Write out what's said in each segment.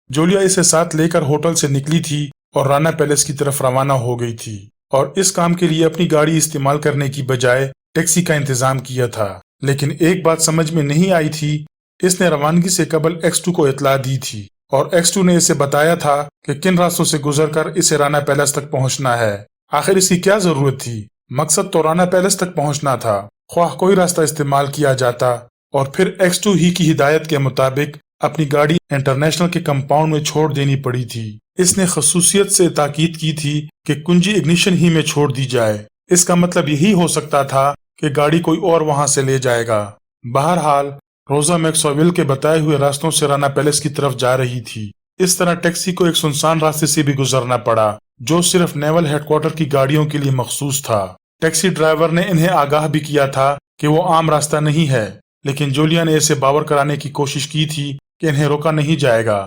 Julia इसे साथ लेकर होटल से निकली थी और राना पैलेस की तरफ रवाना हो गई थी और इस काम के लिए अपनी गाड़ी इस्तेमाल करने की बजाय टैक्सी का इंतजाम किया था। लेकिन एक बात समझ में नहीं आई थी। इसने रवानगी से कबल X2 को इत्तला दी थी और X2 ने इसे बताया था कि किन रास्तों से गुजरकर इसे राना पैलेस तक पहुंचना है। आखिर इसकी क्या जरूरत थी? मकसद तो राना पैलेस तक पहुंचना था। ख्वाह कोई रास्ता इस्तेमाल किया जाता और फिर X2 ही की हिदायत के मुताबिक अपनी गाड़ी इंटरनेशनल के कंपाउंड में छोड़ देनी पड़ी थी। इसने खसूसियत से ताकीद की थी कि कुंजी इग्निशन ही में छोड़ दी जाए। इसका मतलब यही हो सकता था कि गाड़ी कोई और वहां से ले जाएगा। बहरहाल रोजा मैक्सवेल के बताए हुए रास्तों से राना पैलेस की तरफ जा रही थी। इस तरह टैक्सी को एक सुनसान रास्ते से भी गुजरना पड़ा जो सिर्फ नेवल हेडक्वार्टर की गाड़ियों के लिए मखसूस था। टैक्सी ड्राइवर ने इन्हें आगाह भी किया था कि वो आम रास्ता नहीं है, लेकिन जूलिया ने इसे बावर कराने की कोशिश की थी कि इन्हें रोका नहीं जाएगा।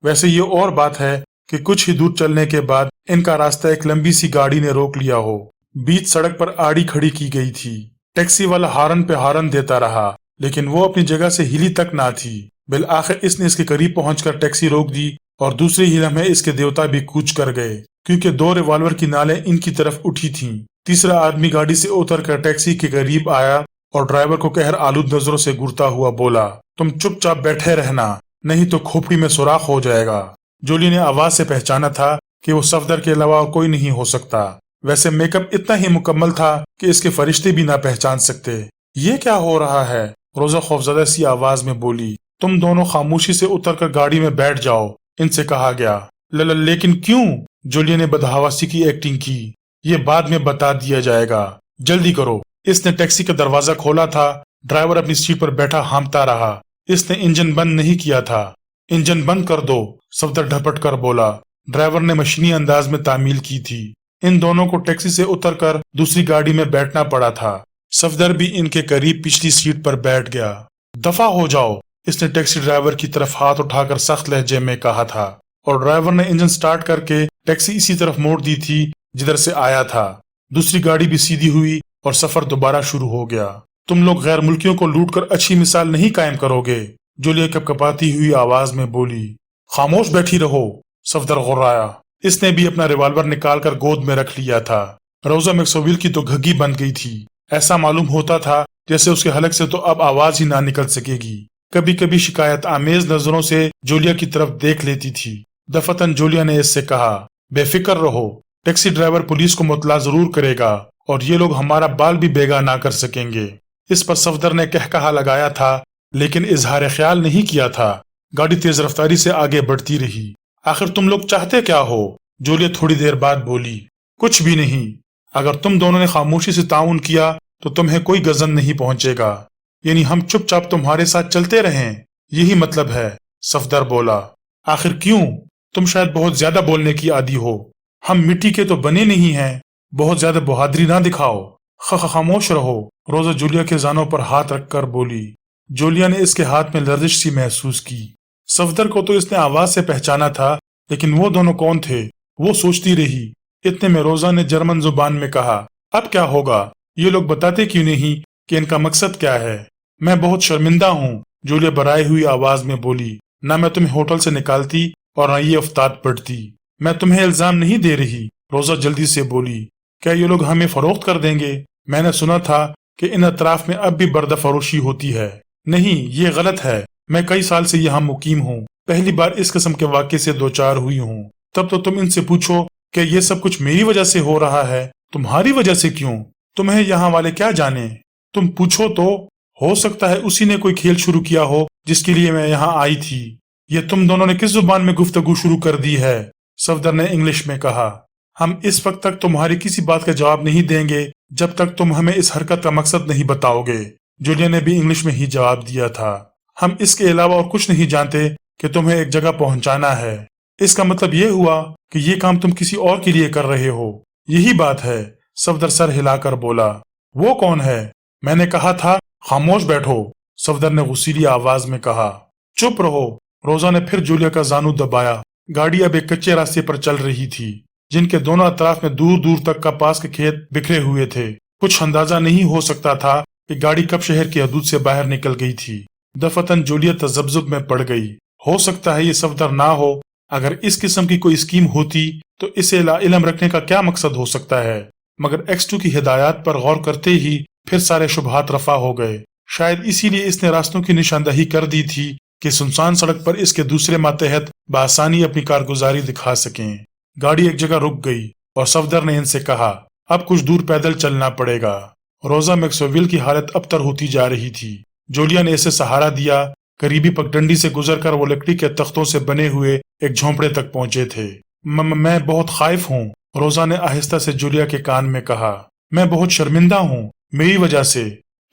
वैसे ये और बात है कि कुछ ही दूर चलने के बाद इनका रास्ता एक लंबी सी गाड़ी ने रोक लिया हो। बीच सड़क पर आड़ी खड़ी की गई थी। टैक्सी वाला हारन पे हारन देता रहा, लेकिन वो अपनी जगह से हिली तक ना थी। बिल आखिर इसने इसके करीब पहुंचकर टैक्सी रोक दी और दूसरे ही लम्हे इसके देवता भी कूच कर गए, क्योंकि 2 रिवॉल्वर की नालें इनकी तरफ उठी थीं। तीसरा आदमी गाड़ी से उतरकर टैक्सी के करीब आया और ड्राइवर को कहर आलूद नजरों से घूरता हुआ बोला, तुम चुपचाप बैठे रहना, नहीं तो खोपड़ी में सुराख हो जाएगा। जूली ने आवाज से पहचाना था कि वो सफदर के अलावा और कोई नहीं हो सकता। वैसे मेकअप इतना ही मुकम्मल था कि इसके फरिश्ते भी ना पहचान सकते। ये क्या हो रहा है? रोजा खौफजदा सी आवाज में बोली। तुम दोनों खामोशी से उतरकर गाड़ी में बैठ जाओ, इनसे कहा गया। लेकिन क्यों? जूलिया ने बदहवासी की एक्टिंग की। ये बाद में बता दिया जाएगा, जल्दी करो। इसने टैक्सी का दरवाजा खोला था। ड्राइवर अपनी सीट पर बैठा हांफता रहा। इसने इंजन बंद नहीं किया था। इंजन बंद कर दो, सफदर ढपट कर बोला। ड्राइवर ने मशीनी अंदाज में तामील की थी। इन दोनों को टैक्सी से उतरकर दूसरी गाड़ी में बैठना पड़ा था। सफदर भी इनके करीब पिछली सीट पर बैठ गया। दफा हो जाओ, इसने टैक्सी ड्राइवर की तरफ हाथ उठाकर सख्त लहजे में कहा था और ड्राइवर ने इंजन स्टार्ट करके टैक्सी इसी तरफ मोड़ दी थी जिधर से आया था। दूसरी गाड़ी भी सीधी हुई और सफर दोबारा शुरू हो गया। तुम लोग गैर मुल्कियों को लूटकर अच्छी मिसाल नहीं कायम करोगे, जूलिया कपकपाती हुई आवाज में बोली। खामोश बैठी रहो, सफदर गुर्राया। इसने भी अपना रिवॉल्वर निकालकर गोद में रख लिया था। रोजा मैक्सवेल की तो घग्गी बन गई थी। ऐसा मालूम होता था जैसे उसके हलक से तो अब आवाज ही ना निकल सकेगी। कभी कभी शिकायत आमेज नजरों से जूलिया की तरफ देख लेती थी। दफतन जूलिया ने इससे कहा, बेफिक्र रहो, टैक्सी ड्राइवर पुलिस को मुतला जरूर करेगा और ये लोग हमारा बाल भी बेगा ना कर सकेंगे। इस पर सफदर ने कहकहा लगाया था, लेकिन इजहार ख्याल नहीं किया था। गाड़ी तेज रफ्तारी से आगे बढ़ती रही। आखिर तुम लोग चाहते क्या हो? जूलिया थोड़ी देर बाद बोली। कुछ भी नहीं। अगर तुम दोनों ने खामोशी से ताउन किया तो तुम्हें कोई गजन नहीं पहुंचेगा। यानी हम चुपचाप तुम्हारे साथ चलते रहें, यही मतलब है, सफदर बोला। आखिर क्यों? तुम शायद बहुत ज्यादा बोलने की आदी हो। हम मिट्टी के तो बने नहीं हैं। बहुत ज्यादा बहादुरी ना दिखाओ। खामोश रहो, रोजा जूलिया के जानों पर हाथ रखकर बोली। जूलिया ने इसके हाथ में लर्जिश सी महसूस की। सफदर को तो इसने आवाज से पहचाना था, लेकिन वो दोनों कौन थे वो सोचती रही। इतने में रोजा ने जर्मन जुबान में कहा, अब क्या होगा? ये लोग बताते क्यों नहीं कि इनका मकसद क्या है? मैं बहुत शर्मिंदा हूँ, जूलिया बराई हुई आवाज में बोली। न मैं तुम्हें होटल से निकालती और न ये अफ्ताद पड़ती। मैं तुम्हें इल्जाम नहीं दे रही, रोजा जल्दी से बोली। क्या ये लोग हमें फरोख्त कर देंगे? मैंने सुना था कि इन अतराफ में अब भी बर्दा फरोशी होती है। नहीं, ये गलत है। मैं कई साल से यहाँ मुकीम हूँ। पहली बार इस किस्म के वाक़े से दो चार हुई हूँ। तब तो तुम इनसे पूछो कि ये सब कुछ मेरी वजह से हो रहा है। तुम्हारी वजह से क्यों? तुम्हें यहाँ वाले क्या जाने? तुम पूछो तो। हो सकता है उसी ने कोई खेल शुरू किया हो जिसके लिए मैं यहाँ आई थी। ये तुम दोनों ने किस जुबान में गुफ्तगू शुरू कर दी है? सफदर ने इंग्लिश में कहा। हम इस वक्त तक तुम्हारी किसी बात का जवाब नहीं देंगे जब तक तुम हमें इस हरकत का मकसद नहीं बताओगे। जूलिया ने भी इंग्लिश में ही जवाब दिया था। हम इसके अलावा और कुछ नहीं जानते कि तुम्हें एक जगह पहुंचाना है। इसका मतलब ये हुआ कि ये काम तुम किसी और के लिए कर रहे हो। यही बात है, सफदर सर हिलाकर बोला। वो कौन है? मैंने कहा था खामोश बैठो, सफदर ने गुस्सीली आवाज में कहा। चुप रहो, रोजा ने फिर जूलिया का जानू दबाया। गाड़ी अब एक कच्चे रास्ते पर चल रही थी जिनके दोनों अतराफ में दूर दूर तक कपास के खेत बिखरे हुए थे। कुछ अंदाजा नहीं हो सकता था कि गाड़ी कब शहर की हदूद से बाहर निकल गई थी। दफतन जूलिया तजब्जुब में पड़ गई। हो सकता है ये सफदर ना हो اگر اس قسم کی کوئی اسکیم ہوتی تو اسے لا علم رکھنے کا کیا مقصد ہو سکتا ہے؟ مگر X2 کی ہدایات پر غور کرتے ہی پھر سارے شبہات رفع ہو گئے۔ شاید اسی لیے اس نے راستوں کی نشاندہی کر دی تھی کہ سنسان سڑک پر اس کے دوسرے ماتحت بآسانی اپنی کارگزاری دکھا سکیں۔ گاڑی ایک جگہ رک گئی اور صفدر نے ان سے کہا، اب کچھ دور پیدل چلنا پڑے گا۔ روزا میکسویل کی حالت ابتر ہوتی جا رہی تھی۔ جولیا نے اسے سہارا دیا۔ قریبی پگڈنڈی سے گزر کر وہ لکڑی کے تختوں سے بنے ہوئے ایک جھونپڑے تک پہنچے تھے۔ میں بہت خائف ہوں، روزا نے آہستہ سے جولیا کے کان میں کہا۔ میں بہت شرمندہ ہوں، میری وجہ سے۔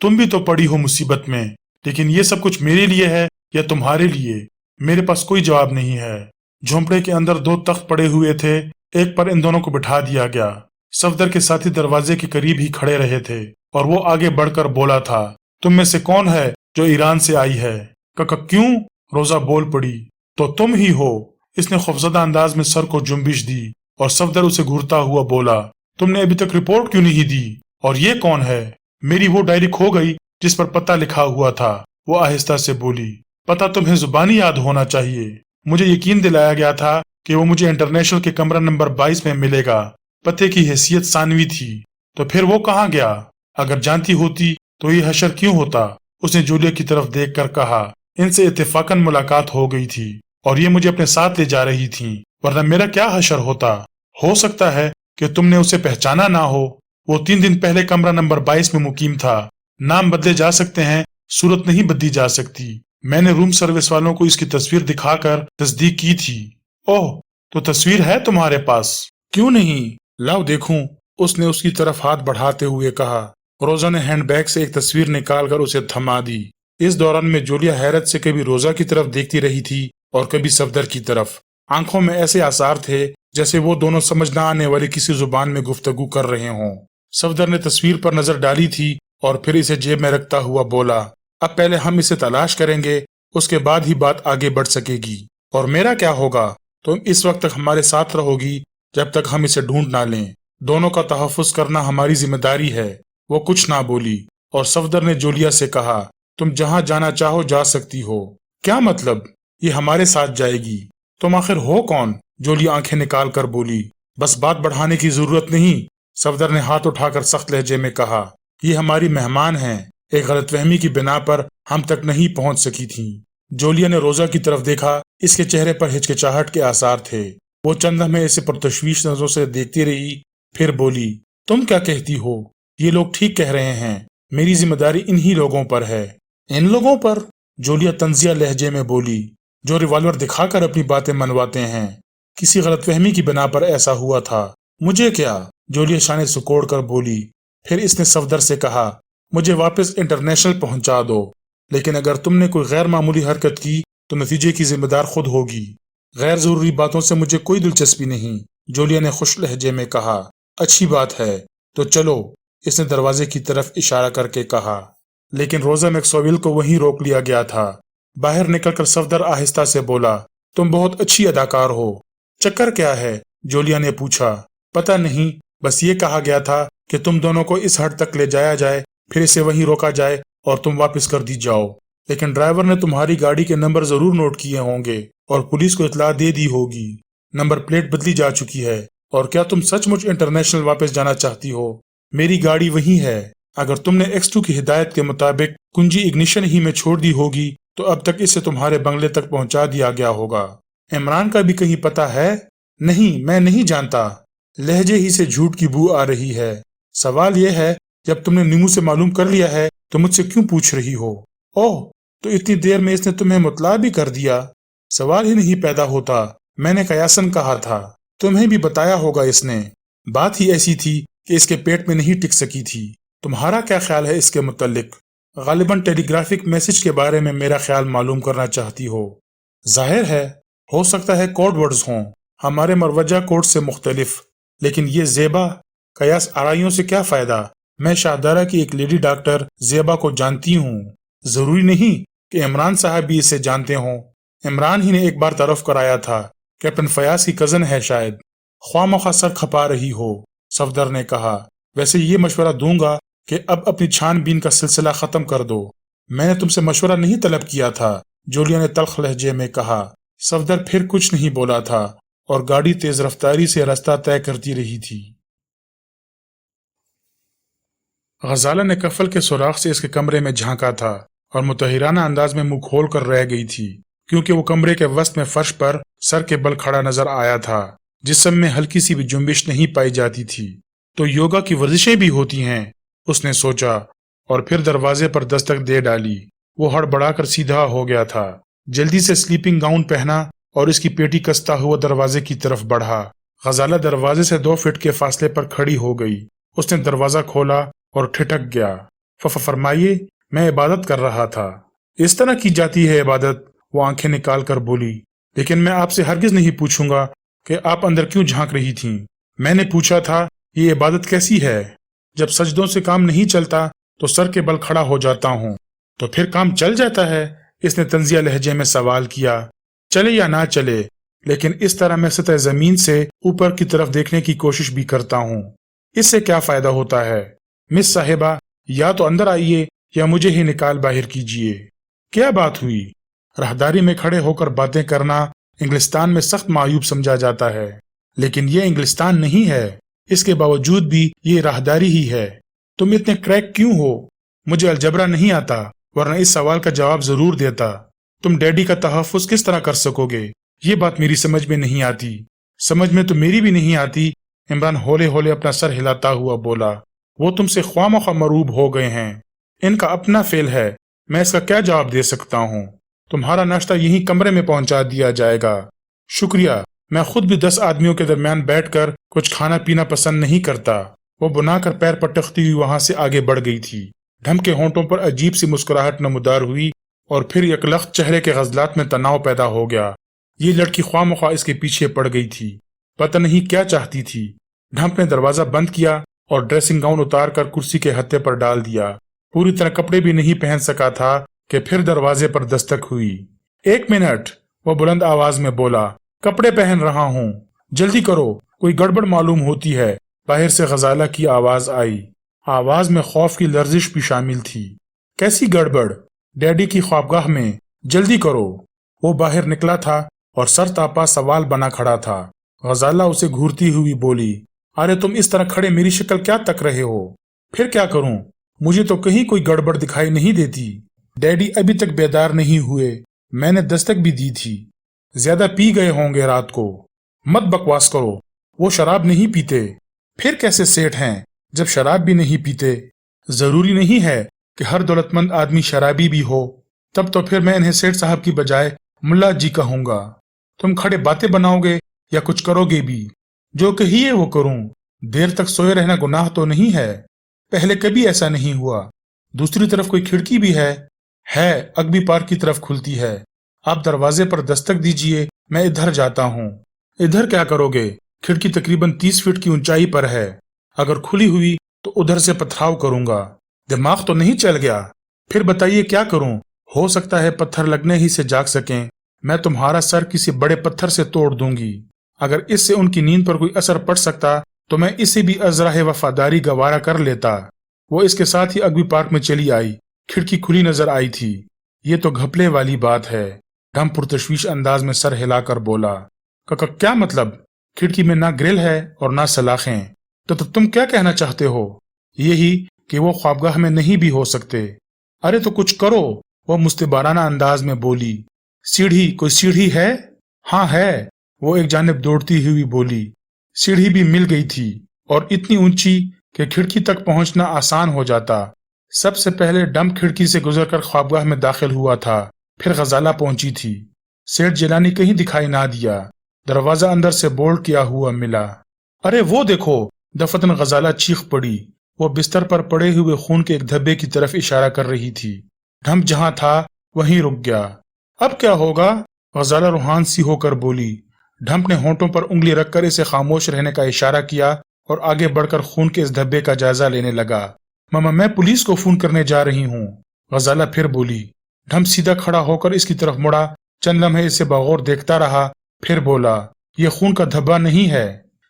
تم بھی تو پڑی ہو مصیبت میں، لیکن یہ سب کچھ میرے لیے ہے یا تمہارے لیے؟ میرے پاس کوئی جواب نہیں ہے۔ جھونپڑے کے اندر 2 تخت پڑے ہوئے تھے، ایک پر ان دونوں کو بٹھا دیا گیا۔ صفدر کے ساتھی دروازے کے قریب ہی کھڑے رہے تھے اور وہ آگے بڑھ کر بولا تھا، تم میں سے کون ہے جو ایران سے آئی ہے؟ کیوں؟ روزا بول پڑی۔ تو تم ہی ہو۔ اس نے خوفزدہ انداز میں سر کو جنبش دی اور صفدر اسے گھورتا ہوا بولا، تم نے ابھی تک رپورٹ کیوں نہیں دی؟ اور یہ کون ہے؟ میری وہ ڈائری کھو گئی جس پر پتہ لکھا ہوا تھا، وہ آہستہ سے بولی۔ پتہ تمہیں زبانی یاد ہونا چاہیے۔ مجھے یقین دلایا گیا تھا کہ وہ مجھے انٹرنیشنل کے کمرہ نمبر 22 میں ملے گا۔ پتے کی حیثیت ثانوی تھی۔ تو پھر وہ کہاں گیا؟ اگر جانتی ہوتی تو یہ حشر کیوں ہوتا؟ اس نے جولیا کی طرف دیکھ کر کہا، ان سے اتفاقاً ملاقات ہو گئی تھی اور یہ مجھے اپنے ساتھ لے جا رہی تھیں، ورنہ میرا کیا حشر ہوتا؟ ہو سکتا ہے کہ تم نے اسے پہچانا نہ ہو۔ وہ 3 دن پہلے کمرہ نمبر 22 میں مقیم تھا۔ نام بدلے جا سکتے ہیں، صورت نہیں بدلی جا سکتی۔ میں نے روم سروس والوں کو اس کی تصویر دکھا کر تصدیق کی تھی۔ اوہ، تو تصویر ہے تمہارے پاس؟ کیوں نہیں؟ لاؤ دیکھوں، اس نے اس کی طرف ہاتھ بڑھاتے ہوئے کہا۔ روزا نے ہینڈ بیگ سے ایک تصویر نکال کر اسے تھما دی۔ اس دوران میں جولیا حیرت سے کبھی روزا کی طرف دیکھتی رہی تھی اور کبھی صفدر کی طرف۔ آنکھوں میں ایسے آثار تھے جیسے وہ دونوں سمجھ نہ آنے والی کسی زبان میں گفتگو کر رہے ہوں۔ صفدر نے تصویر پر نظر ڈالی تھی اور پھر اسے جیب میں رکھتا ہوا بولا، اب پہلے ہم اسے تلاش کریں گے، اس کے بعد ہی بات آگے بڑھ سکے گی۔ اور میرا کیا ہوگا؟ تم اس وقت تک ہمارے ساتھ رہو گی جب تک ہم اسے ڈھونڈ نہ لیں۔ دونوں کا تحفظ کرنا ہماری ذمہ داری ہے۔ وہ کچھ نہ بولی اور صفدر نے جولیا سے کہا، تم جہاں جانا چاہو جا سکتی ہو۔ کیا مطلب؟ یہ ہمارے ساتھ جائے گی؟ تم آخر ہو کون؟ جولیا آنکھیں نکال کر بولی۔ بس بات بڑھانے کی ضرورت نہیں، صفدر نے ہاتھ اٹھا کر سخت لہجے میں کہا۔ یہ ہماری مہمان ہیں، ایک غلط فہمی کی بنا پر ہم تک نہیں پہنچ سکی تھیں۔ جولیا نے روزا کی طرف دیکھا، اس کے چہرے پر ہچکچاہٹ کے آثار تھے۔ وہ چند لمحے اسے پرتشویش نظروں سے دیکھتی رہی، پھر بولی، تم کیا کہتی ہو؟ یہ لوگ ٹھیک کہہ رہے ہیں، میری ذمہ داری انہی لوگوں پر ہے۔ ان لوگوں پر؟ جولیا طنزیہ لہجے میں بولی، جو ریوالور دکھا کر اپنی باتیں منواتے ہیں۔ کسی غلط فہمی کی بنا پر ایسا ہوا تھا۔ مجھے کیا؟ جولیا شانے سکوڑ کر بولی۔ پھر اس نے صفدر سے کہا، مجھے واپس انٹرنیشنل پہنچا دو، لیکن اگر تم نے کوئی غیر معمولی حرکت کی تو نتیجے کی ذمہ دار خود ہوگی۔ غیر ضروری باتوں سے مجھے کوئی دلچسپی نہیں، جولیا نے خوش لہجے میں کہا۔ اچھی بات ہے، تو چلو، اس نے دروازے کی طرف اشارہ کر کے کہا۔ لیکن روزا میکسویل کو وہیں روک لیا گیا تھا۔ باہر نکل کر صفدر آہستہ سے بولا، تم بہت اچھی اداکار ہو۔ چکر کیا ہے؟ جولیا نے پوچھا۔ پتہ نہیں، بس یہ کہا گیا تھا کہ تم دونوں کو اس حد تک لے جایا جائے، پھر اسے وہیں روکا جائے اور تم واپس کر دی جاؤ۔ لیکن ڈرائیور نے تمہاری گاڑی کے نمبر ضرور نوٹ کیے ہوں گے اور پولیس کو اطلاع دے دی ہوگی۔ نمبر پلیٹ بدلی جا چکی ہے۔ اور کیا تم سچ مچ انٹرنیشنل واپس جانا چاہتی ہو؟ میری گاڑی وہی ہے۔ اگر تم نے X2 کی ہدایت کے مطابق کنجی اگنیشن ہی میں چھوڑ دی ہوگی تو اب تک اسے تمہارے بنگلے تک پہنچا دیا گیا ہوگا۔ عمران کا بھی کہیں پتہ ہے؟ نہیں، میں نہیں جانتا۔ لہجے ہی سے جھوٹ کی بو آ رہی ہے۔ سوال یہ ہے، جب تم نے نیمو سے معلوم کر لیا ہے تو مجھ سے کیوں پوچھ رہی ہو؟ اوہ، تو اتنی دیر میں اس نے تمہیں مطلع بھی کر دیا؟ سوال ہی نہیں پیدا ہوتا، میں نے قیاساً کہا تھا، تمہیں بھی بتایا ہوگا اس نے۔ بات ہی ایسی تھی کہ اس کے پیٹ میں نہیں ٹک سکی تھی۔ تمہارا کیا خیال ہے اس کے متعلق؟ غالباً ٹیلی گرافک میسج کے بارے میں میرا خیال معلوم کرنا چاہتی ہو۔ ظاہر ہے، ہو سکتا ہے کوڈ ورڈز ہوں، ہمارے مروجہ کوڈ سے مختلف، لیکن یہ زیبا قیاس آرائیوں سے کیا فائدہ؟ میں شاہدارہ کی ایک لیڈی ڈاکٹر زیبا کو جانتی ہوں۔ ضروری نہیں کہ عمران صاحب بھی اسے جانتے ہوں۔ عمران ہی نے ایک بار تعارف کرایا تھا، کیپٹن فیاض کی کزن ہے شاید۔ خواہ مخواہ سر کھپا رہی ہو، صفدر نے کہا۔ ویسے یہ مشورہ دوں گا کہ اب اپنی چھان بین کا سلسلہ ختم کر دو۔ میں نے تم سے مشورہ نہیں طلب کیا تھا، جولیا نے تلخ لہجے میں کہا۔ صفدر پھر کچھ نہیں بولا تھا اور گاڑی تیز رفتاری سے راستہ طے کرتی رہی تھی۔ غزالہ نے کفل کے سوراخ سے اس کے کمرے میں جھانکا تھا اور متحرانہ انداز میں منہ کھول کر رہ گئی تھی، کیونکہ وہ کمرے کے وسط میں فرش پر سر کے بل کھڑا نظر آیا تھا، جسم میں ہلکی سی بھی جنبش نہیں پائی جاتی تھی۔ تو یوگا کی ورزشیں بھی ہوتی ہیں، اس نے سوچا، اور پھر دروازے پر دستک دے ڈالی۔ وہ ہڑبڑا کر سیدھا ہو گیا تھا، جلدی سے سلیپنگ گاؤن پہنا اور اس کی پیٹی کستا ہوا دروازے کی طرف بڑھا۔ غزالہ دروازے سے 2 فٹ کے فاصلے پر کھڑی ہو گئی۔ اس نے دروازہ کھولا اور ٹھٹک گیا۔ فرمائیے، میں عبادت کر رہا تھا۔ اس طرح کی جاتی ہے عبادت؟ وہ آنکھیں نکال کر بولی۔ لیکن میں آپ سے ہرگز نہیں پوچھوں گا کہ آپ اندر کیوں جھانک رہی تھیں۔ میں نے پوچھا تھا یہ عبادت کیسی ہے؟ جب سجدوں سے کام نہیں چلتا تو سر کے بل کھڑا ہو جاتا ہوں۔ تو پھر کام چل جاتا ہے؟ اس نے طنزیہ لہجے میں سوال کیا۔ چلے یا نہ چلے، لیکن اس طرح میں سطح زمین سے اوپر کی طرف دیکھنے کی کوشش بھی کرتا ہوں۔ اس سے کیا فائدہ ہوتا ہے؟ مس صاحبہ، یا تو اندر آئیے یا مجھے ہی نکال باہر کیجیے۔ کیا بات ہوئی؟ راہداری میں کھڑے ہو کر باتیں کرنا انگلستان میں سخت معیوب سمجھا جاتا ہے، لیکن یہ انگلستان نہیں ہے۔ اس کے باوجود بھی یہ راہداری ہی ہے۔ تم اتنے کریک کیوں ہو؟ مجھے الجبرا نہیں آتا، ورنہ اس سوال کا جواب ضرور دیتا۔ تم ڈیڈی کا تحفظ کس طرح کر سکو گے؟ یہ بات میری سمجھ میں نہیں آتی۔ سمجھ میں تو میری بھی نہیں آتی، عمران ہولے ہولے اپنا سر ہلاتا ہوا بولا۔ وہ تم سے خواہ مخواہ مروب ہو گئے ہیں، ان کا اپنا فیل ہے، میں اس کا کیا جواب دے سکتا ہوں؟ تمہارا ناشتہ یہیں کمرے میں پہنچا دیا جائے گا۔ شکریہ، میں خود بھی 10 آدمیوں کے درمیان بیٹھ کر کچھ کھانا پینا پسند نہیں کرتا۔ وہ بنا کر پیر پٹکتی ہوئی وہاں سے آگے بڑھ گئی تھی۔ ڈھم کے ہونٹوں پر عجیب سی مسکراہٹ نمودار ہوئی اور پھر یکلخت چہرے کے غزلات میں تناؤ پیدا ہو گیا۔ یہ لڑکی خواہ مخواہ اس کے پیچھے پڑ گئی تھی، پتہ نہیں کیا چاہتی تھی۔ ڈھمپ نے دروازہ بند کیا اور ڈریسنگ گاؤن اتار کر کرسی کے ہتھے پر ڈال دیا۔ پوری طرح کپڑے بھی نہیں پہن سکا تھا کہ پھر دروازے پر دستک ہوئی۔ 1 منٹ، وہ بلند آواز میں بولا، کپڑے پہن رہا ہوں، جلدی کرو، کوئی گڑبڑ معلوم ہوتی ہے۔ باہر سے غزالہ کی آواز آئی۔ آواز میں خوف کی لرزش بھی شامل تھی۔ کیسی گڑبڑ؟ ڈیڈی کی خوابگاہ میں، جلدی کرو۔ وہ باہر نکلا تھا اور سر تاپا سوال بنا کھڑا تھا۔ غزالہ اسے گھورتی ہوئی بولی، ارے تم اس طرح کھڑے میری شکل کیا تک رہے ہو؟ پھر کیا کروں؟ مجھے تو کہیں کوئی گڑبڑ دکھائی نہیں دیتی۔ ڈیڈی ابھی تک بیدار نہیں ہوئے، میں نے دستک بھی دی تھی۔ زیادہ پی گئے ہوں گے رات کو۔ مت بکواس کرو، وہ شراب نہیں پیتے۔ پھر کیسے سیٹ ہیں جب شراب بھی نہیں پیتے؟ ضروری نہیں ہے کہ ہر دولت مند آدمی شرابی بھی ہو۔ تب تو پھر میں انہیں سیٹ صاحب کی بجائے ملا جی کہوں گا۔ تم کھڑے باتیں بناؤ گے یا کچھ کرو گے بھی؟ جو کہیے وہ کروں۔ دیر تک سوئے رہنا گناہ تو نہیں ہے، پہلے کبھی ایسا نہیں ہوا۔ دوسری طرف کوئی کھڑکی بھی ہے اگبی پارک کی طرف کھلتی ہے۔ آپ دروازے پر دستک دیجئے، میں ادھر جاتا ہوں۔ ادھر کیا کرو گے؟ کھڑکی تقریباً 30 فٹ کی اونچائی پر ہے، اگر کھلی ہوئی تو ادھر سے پتھراؤ کروں گا۔ دماغ تو نہیں چل گیا؟ پھر بتائیے کیا کروں؟ ہو سکتا ہے پتھر لگنے ہی سے جاگ سکیں، میں تمہارا سر کسی بڑے پتھر سے توڑ دوں گی۔ اگر اس سے ان کی نیند پر کوئی اثر پڑ سکتا تو میں اسے بھی ازراہ وفاداری گوارا کر لیتا۔ وہ اس کے ساتھ ہی اگبی پارک میں چلی آئی۔ کھڑکی کھلی نظر آئی تھی۔ یہ تو گھپلے والی بات ہے، ڈھم پرتشویش انداز میں سر ہلا کر بولا۔ کیا مطلب؟ کھڑکی میں نہ گرل ہے اور نہ سلاخیں، تو تم کیا کہنا چاہتے ہو؟ یہی کہ وہ خوابگاہ میں نہیں بھی ہو سکتے۔ ارے تو کچھ کرو، وہ مستبارانہ انداز میں بولی۔ سیڑھی، کوئی سیڑھی ہے؟ ہاں ہے، وہ ایک جانب دوڑتی ہوئی بولی۔ سیڑھی بھی مل گئی تھی اور اتنی اونچی کہ کھڑکی تک پہنچنا آسان ہو جاتا۔ سب سے پہلے ڈمپ کھڑکی سے گزر کر خوابگاہ میں داخل ہوا تھا، پھر غزالہ پہنچی تھی۔ سیٹھ جیلانی کہیں دکھائی نہ دیا۔ دروازہ اندر سے بولڈ کیا ہوا ملا۔ ارے وہ دیکھو! دفتن غزالہ چیخ پڑی۔ وہ بستر پر پڑے ہوئے خون کے ایک دھبے کی طرف اشارہ کر رہی تھی۔ ڈھمپ جہاں تھا وہیں رک گیا۔ اب کیا ہوگا؟ غزالہ روحان سی ہو کر بولی۔ ڈھمپ نے ہونٹوں پر انگلی رکھ کر اسے خاموش رہنے کا اشارہ کیا اور آگے بڑھ کر خون کے اس دھبے کا جائزہ لینے لگا۔ ماما، میں پولیس کو فون کرنے جا رہی ہوں، غزالہ پھر بولی۔ ڈھمپ سیدھا کھڑا ہو کر اس کی طرف مڑا، چند لمحے اسے بغور دیکھتا رہا، پھر بولا، یہ خون کا دھبا نہیں ہے۔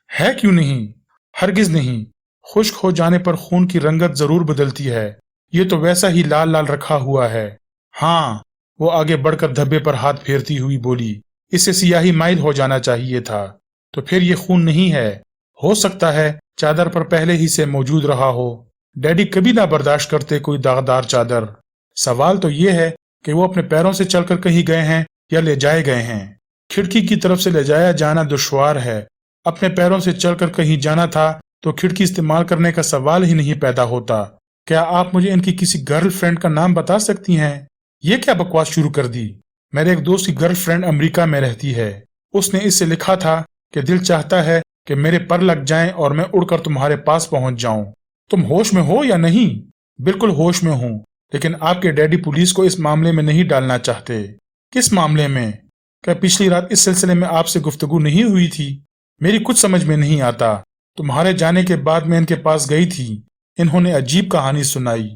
ہے کیوں نہیں؟ ہرگز نہیں۔ خشک ہو جانے پر خون کی رنگت ضرور بدلتی ہے، یہ تو ویسا ہی لال لال رکھا ہوا ہے۔ ہاں، وہ آگے بڑھ کر دھبے پر ہاتھ پھیرتی ہوئی بولی، इससे सियाही माइल हो जाना चाहिए था। तो फिर ये खून नहीं है। हो सकता है चादर पर पहले ही से मौजूद रहा हो। डैडी कभी ना बर्दाश्त करते कोई दागदार चादर। सवाल तो ये है कि वो अपने पैरों से चलकर कहीं गए हैं या ले जाए गए हैं। खिड़की की तरफ से ले जाया जाना दुश्वार है। अपने पैरों से चलकर कहीं जाना था तो खिड़की इस्तेमाल करने का सवाल ही नहीं पैदा होता। क्या आप मुझे इनकी किसी गर्लफ्रेंड का नाम बता सकती हैं? ये क्या बकवास शुरू कर दी? मेरे एक दोस्त की गर्लफ्रेंड अमेरिका में रहती है। उसने इससे लिखा था कि दिल चाहता है कि मेरे पर लग जाएं और मैं उड़कर तुम्हारे पास पहुंच जाऊं। तुम होश में हो या नहीं? बिल्कुल होश में हूं, लेकिन आपके डैडी पुलिस को इस मामले में नहीं डालना चाहते। किस मामले में? क्या पिछली रात इस सिलसिले में आपसे गुफ्तगू नहीं हुई थी? मेरी कुछ समझ में नहीं आता। तुम्हारे जाने के बाद मैं इनके पास गई थी। इन्होंने अजीब कहानी सुनाई।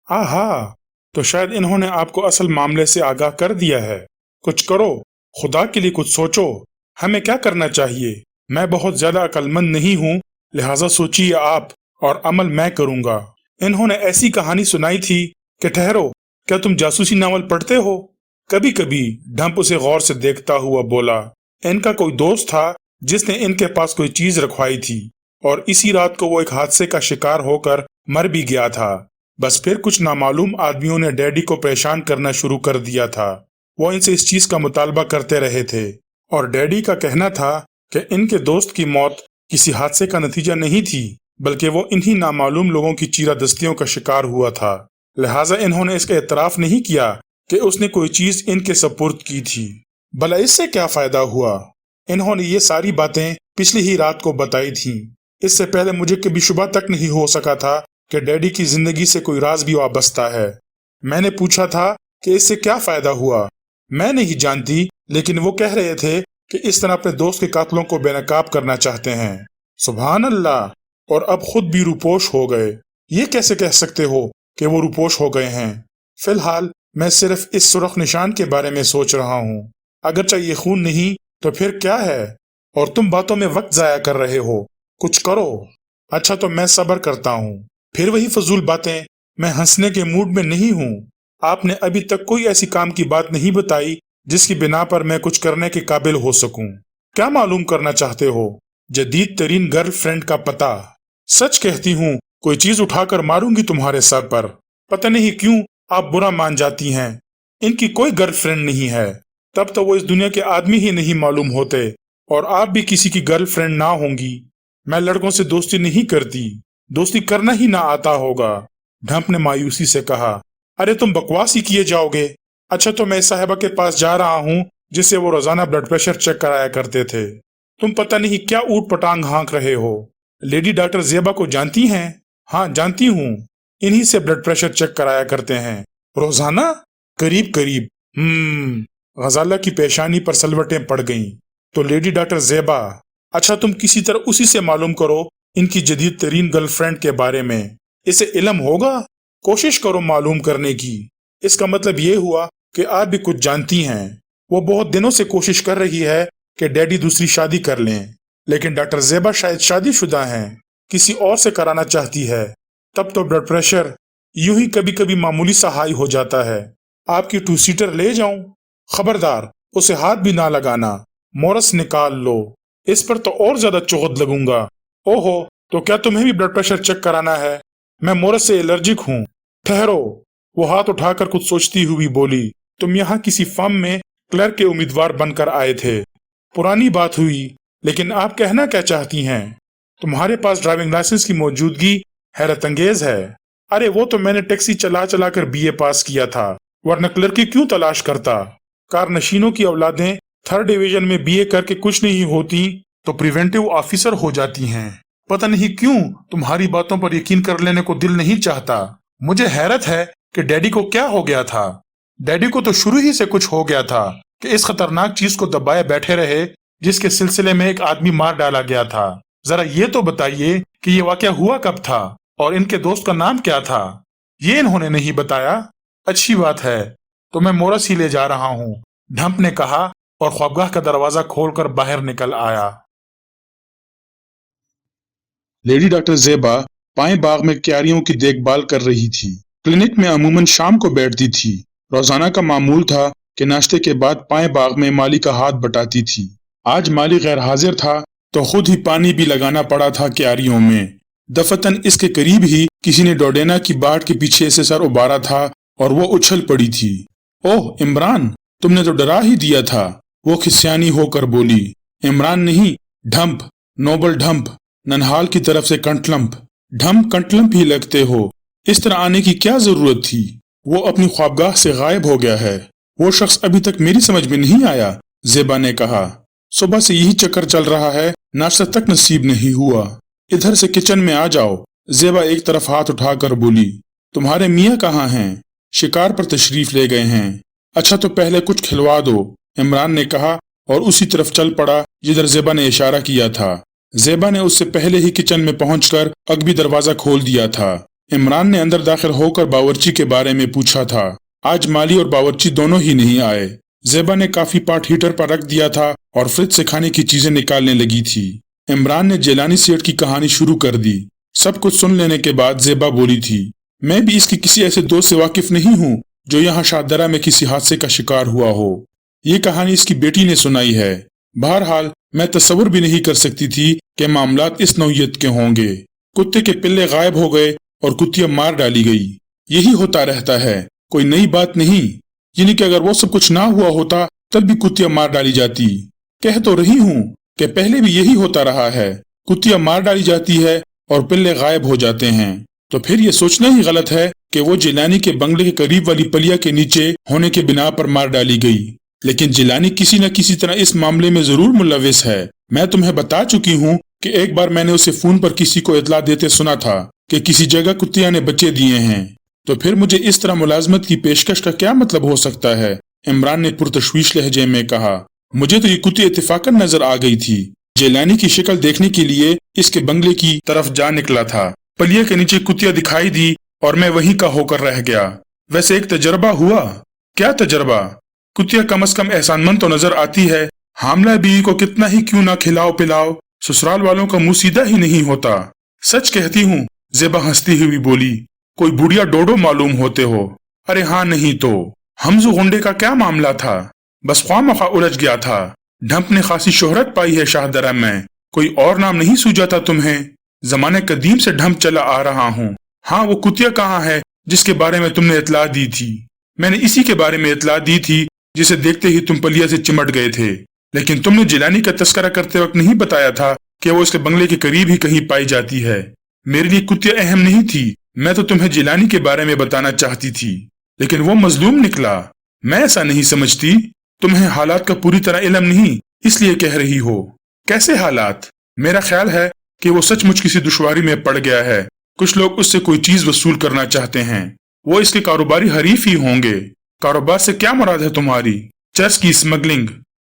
आहा, तो शायद इन्होंने आपको असल मामले से आगाह कर दिया है। कुछ करो, खुदा के लिए कुछ सोचो। हमें क्या करना चाहिए? मैं बहुत ज्यादा अक्लमंद नहीं हूँ, लिहाजा सोचिए आप और अमल मैं करूंगा। इन्होंने ऐसी कहानी सुनाई थी कि ठहरो, क्या तुम जासूसी नावल पढ़ते हो? कभी कभी। ढंप उसे गौर से देखता हुआ बोला। इनका कोई दोस्त था जिसने इनके पास कोई चीज रखवाई थी और इसी रात को वो एक हादसे का शिकार होकर मर भी गया था। बस फिर कुछ नामालूम आदमियों ने डैडी को परेशान करना शुरू कर दिया था। वो इनसे इस चीज का मुतालबा करते रहे थे और डैडी का कहना था कि इनके दोस्त की मौत किसी हादसे का नतीजा नहीं थी, बल्कि वो इन्हीं नामालूम लोगों की चीरादस्तियों का शिकार हुआ था। लिहाजा इन्होंने इसका एतराफ नहीं किया कि उसने कोई चीज इनके सपुर्द की थी। भला इससे क्या फायदा हुआ? इन्होंने ये सारी बातें पिछली ही रात को बताई थीं। इससे पहले मुझे कभी शुबा तक नहीं हो सका था कि डैडी की जिंदगी से कोई राज भी वाबस्ता है। मैंने पूछा था कि इससे क्या फायदा हुआ। मैं नहीं जानती, लेकिन वो कह रहे थे कि इस तरह अपने दोस्त के कातलों को बेनकाब करना चाहते हैं। सुभान अल्लाह! और अब खुद भी रूपोश हो गए। ये कैसे कह सकते हो कि वो रूपोश हो गए हैं? फिलहाल मैं सिर्फ इस सुर्ख निशान के बारे में सोच रहा हूँ। अगर चाहिए खून नहीं तो फिर क्या है? और तुम बातों में वक्त जाया कर रहे हो। कुछ करो। अच्छा, तो मैं सब्र करता हूँ। फिर वही फजूल बातें। मैं हंसने के मूड में नहीं हूँ। आपने अभी तक कोई ऐसी काम की बात नहीं बताई जिसकी बिना पर मैं कुछ करने के काबिल हो सकूं। क्या मालूम करना चाहते हो? जदीद तरीन गर्लफ्रेंड का पता। सच कहती हूँ, कोई चीज उठाकर मारूंगी तुम्हारे सर पर। पता नहीं क्यों आप बुरा मान जाती हैं। इनकी कोई गर्लफ्रेंड नहीं है। तब तो वो इस दुनिया के आदमी ही नहीं मालूम होते और आप भी किसी की गर्लफ्रेंड ना होंगी। मैं लड़कों से दोस्ती नहीं करती। दोस्ती करना ही ना आता होगा। ढंप ने मायूसी से कहा। अरे तुम बकवास ही किए जाओगे। अच्छा, तो मैं साहिबा के पास जा रहा हूँ जिससे वो रोजाना ब्लड प्रेशर चेक कराया करते थे। तुम पता नहीं क्या ऊट पटांग हाँक रहे हो। लेडी डॉक्टर ज़ेबा को जानती हैं? हाँ, जानती हूँ। इन्हीं से ब्लड प्रेशर चेक कराया करते हैं। रोजाना? करीब करीब। गजाला की पेशानी पर सलवटें पड़ गईं। तो लेडी डॉक्टर ज़ेबा। अच्छा, तुम किसी तरह उसी से मालूम करो इनकी जदीद तरीन गर्लफ्रेंड के बारे में। इसे इल्म होगा। कोशिश करो मालूम करने की। इसका मतलब ये हुआ कि आप भी कुछ जानती हैं। वो बहुत दिनों से कोशिश कर रही है कि डैडी दूसरी शादी कर लें, लेकिन डॉक्टर ज़ेबा शायद शादीशुदा हैं, किसी और से कराना चाहती है। तब तो ब्लड प्रेशर यूं ही कभी कभी मामूली सा हाई हो जाता है। आपकी 2 सीटर ले जाऊं? खबरदार, उसे हाथ भी ना लगाना। मोरस निकाल लो। इस पर तो और ज्यादा चौहद लगूंगा। ओहो, तो क्या तुम्हें भी ब्लड प्रेशर चेक कराना है? मैं मोरस से एलर्जिक हूँ। ठहरो। वो हाथ उठाकर कुछ सोचती हुई बोली। तुम यहाँ किसी फर्म में क्लर्क के उम्मीदवार बनकर आए थे। पुरानी बात हुई, लेकिन आप कहना क्या चाहती हैं? तुम्हारे पास ड्राइविंग लाइसेंस की मौजूदगी हैरत अंगेज है। अरे वो तो मैंने टैक्सी चला चला कर बीए पास किया था, वरना क्लर्क की क्यों तलाश करता। कार नशीनों की औलादें 3rd डिवीजन में बीए करके कुछ नहीं होती तो प्रिवेंटिव ऑफिसर हो जाती हैं। पता नहीं क्यों तुम्हारी बातों पर यकीन कर लेने को दिल नहीं चाहता। मुझे हैरत है कि डैडी को क्या हो गया था। डैडी को तो शुरू ही से कुछ हो गया था कि इस खतरनाक चीज को दबाए बैठे रहे जिसके सिलसिले में एक आदमी मार डाला गया था। जरा ये तो बताइए कि ये वाकया हुआ कब था और इनके दोस्त का नाम क्या था? ये इन्होंने नहीं बताया। अच्छी बात है, तो मैं मोरस ही ले जा रहा हूँ, ढंप ने कहा और ख्वाबगाह का दरवाजा खोलकर बाहर निकल आया। लेडी डॉक्टर ज़ेबा पाएं बाग में क्यारियों की देखभाल कर रही थी। क्लिनिक में अमूमन शाम को बैठती थी। रोजाना का मामूल था کہ ناشتے کے بعد پائیں باغ میں مالی کا ہاتھ بٹاتی تھی۔ آج مالی غیر حاضر تھا تو خود ہی پانی بھی لگانا پڑا تھا کیاریوں میں۔ دفتن اس کے قریب ہی کسی نے ڈوڈینا کی باڑ کے پیچھے سے سر ابارا تھا اور وہ اچھل پڑی تھی۔ اوہ عمران، تم نے تو ڈرا ہی دیا تھا، وہ کھسیانی ہو کر بولی۔ عمران نہیں، ڈھمپ، نوبل ڈھمپ، ننہال کی طرف سے کنٹلمپ۔ ڈھمپ کنٹلمپ ہی لگتے ہو، اس طرح آنے کی کیا ضرورت تھی؟ وہ اپنی خوابگاہ سے غائب ہو گیا ہے۔ وہ شخص ابھی تک میری سمجھ میں نہیں آیا، زیبا نے کہا۔ صبح سے یہی چکر چل رہا ہے، ناشتہ تک نصیب نہیں ہوا۔ ادھر سے کچن میں آ جاؤ، زیبا ایک طرف ہاتھ اٹھا کر بولی۔ تمہارے میاں کہاں ہیں؟ شکار پر تشریف لے گئے ہیں۔ اچھا تو پہلے کچھ کھلوا دو، عمران نے کہا اور اسی طرف چل پڑا جدھر زیبا نے اشارہ کیا تھا۔ زیبا نے اس سے پہلے ہی کچن میں پہنچ کر اگبی دروازہ کھول دیا تھا۔ عمران نے اندر داخل ہو کر باورچی کے بارے میں پوچھا تھا۔ آج مالی اور باورچی دونوں ہی نہیں آئے۔ زیبا نے کافی پاٹ ہیٹر پر رکھ دیا تھا اور فریج سے کھانے کی چیزیں نکالنے لگی تھی۔ عمران نے جیلانی سیٹ کی کہانی شروع کر دی۔ سب کچھ سن لینے کے بعد زیبا بولی تھی، میں بھی اس کی کسی ایسے دوست سے واقف نہیں ہوں جو یہاں شاہدرہ میں کسی حادثے کا شکار ہوا ہو۔ یہ کہانی اس کی بیٹی نے سنائی ہے۔ بہرحال میں تصور بھی نہیں کر سکتی تھی کہ معاملات اس نوعیت کے ہوں گے۔ کتے کے پلے غائب ہو گئے اور کتیا مار ڈالی گئی۔ یہی ہوتا رہتا ہے، کوئی نئی بات نہیں۔ یعنی کہ اگر وہ سب کچھ نہ ہوا ہوتا تب بھی کتیا مار ڈالی جاتی۔ کہہ تو رہی ہوں کہ پہلے بھی یہی ہوتا رہا ہے، کتیا مار ڈالی جاتی ہے اور پلے غائب ہو جاتے ہیں۔ تو پھر یہ سوچنا ہی غلط ہے کہ وہ جیلانی کے بنگلے کے قریب والی پلیا کے نیچے ہونے کے بنا پر مار ڈالی گئی۔ لیکن جیلانی کسی نہ کسی طرح اس معاملے میں ضرور ملوث ہے۔ میں تمہیں بتا چکی ہوں کہ ایک بار میں نے اسے فون پر کسی کو اطلاع دیتے سنا تھا کہ کسی جگہ کتیا نے بچے دیے ہیں۔ تو پھر مجھے اس طرح ملازمت کی پیشکش کا کیا مطلب ہو سکتا ہے؟ عمران نے پرتشویش لہجے میں کہا۔ مجھے تو یہ کتی اتفاقاً نظر آ گئی تھی۔ جیلانی کی شکل دیکھنے کے لیے اس کے بنگلے کی طرف جا نکلا تھا۔ پلیا کے نیچے کتیا دکھائی دی اور میں وہیں کا ہو کر رہ گیا۔ ویسے ایک تجربہ ہوا۔ کیا تجربہ؟ کتیا کم از کم احسان مند تو نظر آتی ہے۔ حاملہ بیوی کو کتنا ہی کیوں نہ کھلاؤ پلاؤ، سسرال والوں کا منہ سیدھا ہی نہیں ہوتا۔ سچ کہتی ہوں، زیبا ہنستی ہوئی بولی۔ کوئی بڑھیا ڈوڈو معلوم ہوتے ہو۔ ارے ہاں نہیں تو، حمزو غنڈے کا کیا معاملہ تھا؟ بس خواہ مخواہ الجھ گیا تھا۔ ڈھمپ نے خاصی شہرت پائی ہے شاہدرہ میں، کوئی اور نام نہیں سوجا تھا تمہیں؟ زمانے قدیم سے ڈھمپ چلا آ رہا ہوں۔ ہاں وہ کتیا کہاں ہے جس کے بارے میں تم نے اطلاع دی تھی؟ میں نے اسی کے بارے میں اطلاع دی تھی جسے دیکھتے ہی تم پلیا سے چمٹ گئے تھے، لیکن تم نے جیلانی کا تذکرہ کرتے وقت نہیں بتایا تھا کہ وہ اس کے بنگلے کے قریب ہی کہیں پائی جاتی ہے۔ میرے لیے کتیا اہم نہیں تھی، میں تو تمہیں جیلانی کے بارے میں بتانا چاہتی تھی، لیکن وہ مظلوم نکلا۔ میں ایسا نہیں سمجھتی، تمہیں حالات کا پوری طرح علم نہیں اس لیے کہہ رہی ہو۔ کیسے حالات؟ میرا خیال ہے کہ وہ سچ مچ کسی دشواری میں پڑ گیا ہے۔ کچھ لوگ اس سے کوئی چیز وصول کرنا چاہتے ہیں، وہ اس کے کاروباری حریف ہی ہوں گے۔ کاروبار سے کیا مراد ہے تمہاری؟ چرس کی اسمگلنگ۔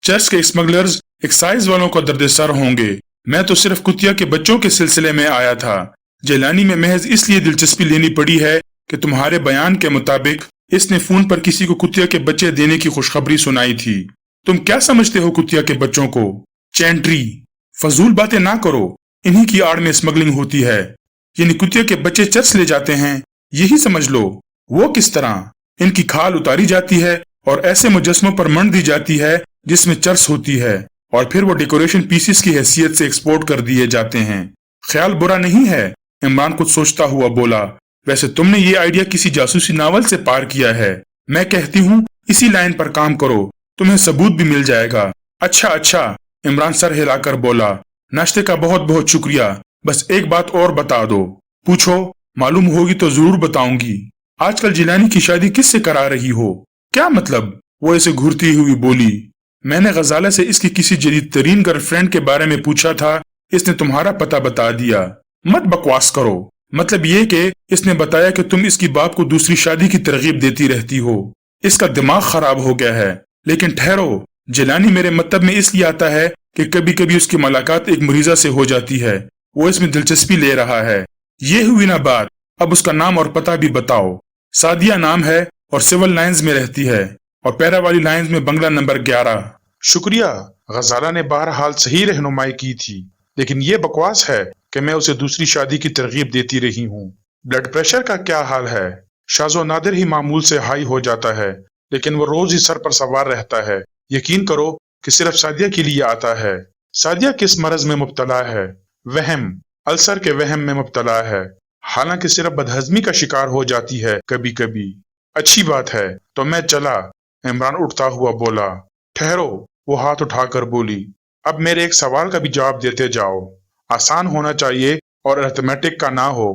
چرس کے اسمگلرز ایکسائز والوں کو درد سر ہوں گے۔ میں تو صرف کتیا کے بچوں کے سلسلے میں آیا تھا۔ جیلانی میں محض اس لیے دلچسپی لینی پڑی ہے کہ تمہارے بیان کے مطابق اس نے فون پر کسی کو کتیا کے بچے دینے کی خوشخبری سنائی تھی۔ تم کیا سمجھتے ہو کتیا کے بچوں کو؟ چینٹری، فضول باتیں نہ کرو، انہی کی آڑ میں اسمگلنگ ہوتی ہے۔ یعنی کتیا کے بچے چرس لے جاتے ہیں، یہی سمجھ لو۔ وہ کس طرح؟ ان کی کھال اتاری جاتی ہے اور ایسے مجسموں پر منڈ دی جاتی ہے جس میں چرس ہوتی ہے، اور پھر وہ ڈیکوریشن پیسز کی حیثیت سے ایکسپورٹ کر دیے جاتے ہیں۔ خیال برا نہیں ہے، عمران کچھ سوچتا ہوا بولا۔ ویسے تم نے یہ آئیڈیا کسی جاسوسی ناول سے پار کیا ہے۔ میں کہتی ہوں اسی لائن پر کام کرو، تمہیں ثبوت بھی مل جائے گا۔ اچھا اچھا، عمران سر ہلا کر بولا۔ ناشتے کا بہت بہت شکریہ، بس ایک بات اور بتا دو۔ پوچھو، معلوم ہوگی تو ضرور بتاؤں گی۔ آج کل جیلانی کی شادی کس سے کرا رہی ہو؟ کیا مطلب؟ وہ اسے گھورتی ہوئی بولی۔ میں نے غزالہ سے اس کی کسی جدید ترین گرل فرینڈ کے بارے میں پوچھا تھا، اس نے تمہارا پتہ بتا دیا۔ مت بکواس کرو، مطلب یہ کہ اس نے بتایا کہ تم اس کی باپ کو دوسری شادی کی ترغیب دیتی رہتی ہو۔ اس کا دماغ خراب ہو گیا ہے۔ لیکن ٹھہرو، جیلانی میرے مطلب میں اس لیے آتا ہے کہ کبھی کبھی اس کی ملاقات ایک مریضہ سے ہو جاتی ہے، وہ اس میں دلچسپی لے رہا ہے۔ یہ ہوئی نا بات، اب اس کا نام اور پتہ بھی بتاؤ۔ سعدیہ نام ہے اور سول لائنز میں رہتی ہے، اور پیرا والی لائنز میں بنگلہ نمبر 11۔ شکریہ، غزالہ نے بہرحال صحیح رہنمائی کی تھی، لیکن یہ بکواس ہے کہ میں اسے دوسری شادی کی ترغیب دیتی رہی ہوں۔ بلڈ پریشر کا کیا حال ہے؟ شاذ و نادر ہی معمول سے ہائی ہو جاتا ہے، लेकिन वो रोज ही सर पर सवार रहता है। यकीन करो कि सिर्फ सादिया के लिए आता है। सादिया किस मरज में मुब्तला है? वहम, अल्सर के वहम में मुब्तला है। हालांकि सिर्फ बदहजमी का शिकार हो जाती है कभी कभी। अच्छी बात है, तो मैं चला। इमरान उठता हुआ बोला। ठहरो, वो हाथ उठाकर बोली। अब मेरे एक सवाल का भी जवाब देते जाओ। आसान होना चाहिए और अर्थमेटिक का ना हो।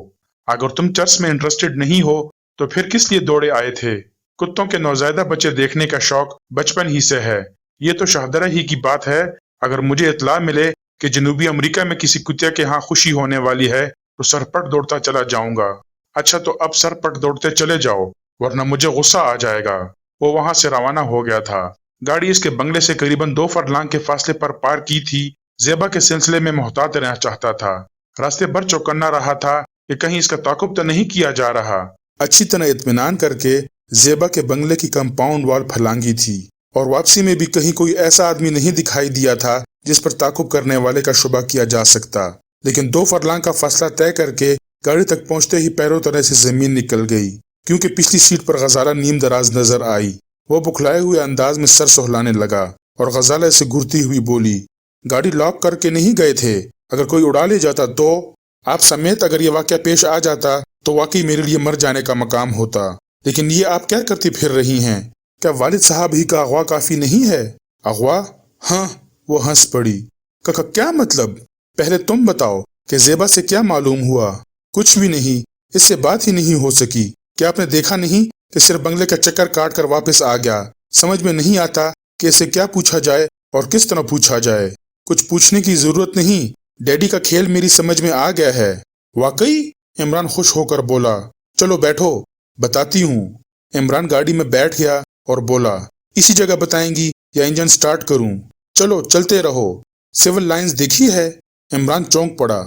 अगर तुम चर्च में इंटरेस्टेड नहीं हो तो फिर किस लिए दौड़े आए थे? कुत्तों के नौजैदा बच्चे देखने का शौक बचपन ही से है। ये तो शाहदरा ही की बात है। अगर मुझे इत्तला मिले कि जनूबी अमेरिका में किसी कुत्ते के यहाँ खुशी होने वाली है तो सरपट दौड़ता चला जाऊंगा। अच्छा, तो अब सरपट दौड़ते चले जाओ, वरना मुझे गुस्सा आ जाएगा। वो वहां से रवाना हो गया था। गाड़ी इसके बंगले से करीबन 2 फरलांग के फासले पर पार की थी। जेबा के सिलसिले में मोहतात रहना चाहता था। रास्ते भर चौकन्ना रहा था कि कहीं इसका ताकुब तो नहीं किया जा रहा। अच्छी तरह इत्मीनान करके जेबा के बंगले की कंपाउंड वॉल फलांगी थी और वापसी में भी कहीं कोई ऐसा आदमी नहीं दिखाई दिया था जिस पर ताकुब करने वाले का शुबा किया जा सकता। लेकिन 2 फरलांग का फासला तय करके गाड़ी तक पहुंचते ही पैरों तले से जमीन निकल गई, क्योंकि पिछली सीट पर गजाला नीम दराज नजर आई। वो बुखलाए हुए अंदाज में सर सहलाने लगा और गजाला से घुरती हुई बोली, गाड़ी लॉक करके नहीं गए थे? अगर कोई उड़ा ले जाता तो? आप समेत अगर ये वाकया पेश आ जाता तो वाकई मेरे लिए मर जाने का मकाम होता। लेकिन ये आप क्या करती फिर रही हैं? क्या वालिद साहब ही का अगवा काफी नहीं है? अगवा? हाँ, वो हंस पड़ी। कका, क्या मतलब? पहले तुम बताओ कि जेबा से क्या मालूम हुआ? कुछ भी नहीं, इससे बात ही नहीं हो सकी। क्या आपने देखा नहीं कि सिर्फ बंगले का चक्कर काट कर वापस आ गया? समझ में नहीं आता कि इसे क्या पूछा जाए और किस तरह पूछा जाए। कुछ पूछने की जरूरत नहीं, डैडी का खेल मेरी समझ में आ गया है। वाकई? इमरान खुश होकर बोला। चलो बैठो, बताती हूँ। इमरान गाड़ी में बैठ गया और बोला, इसी जगह बताएंगी या इंजन स्टार्ट करूं? चलो चलते रहो। सिविल लाइंस देखी है? इमरान चौंक पड़ा।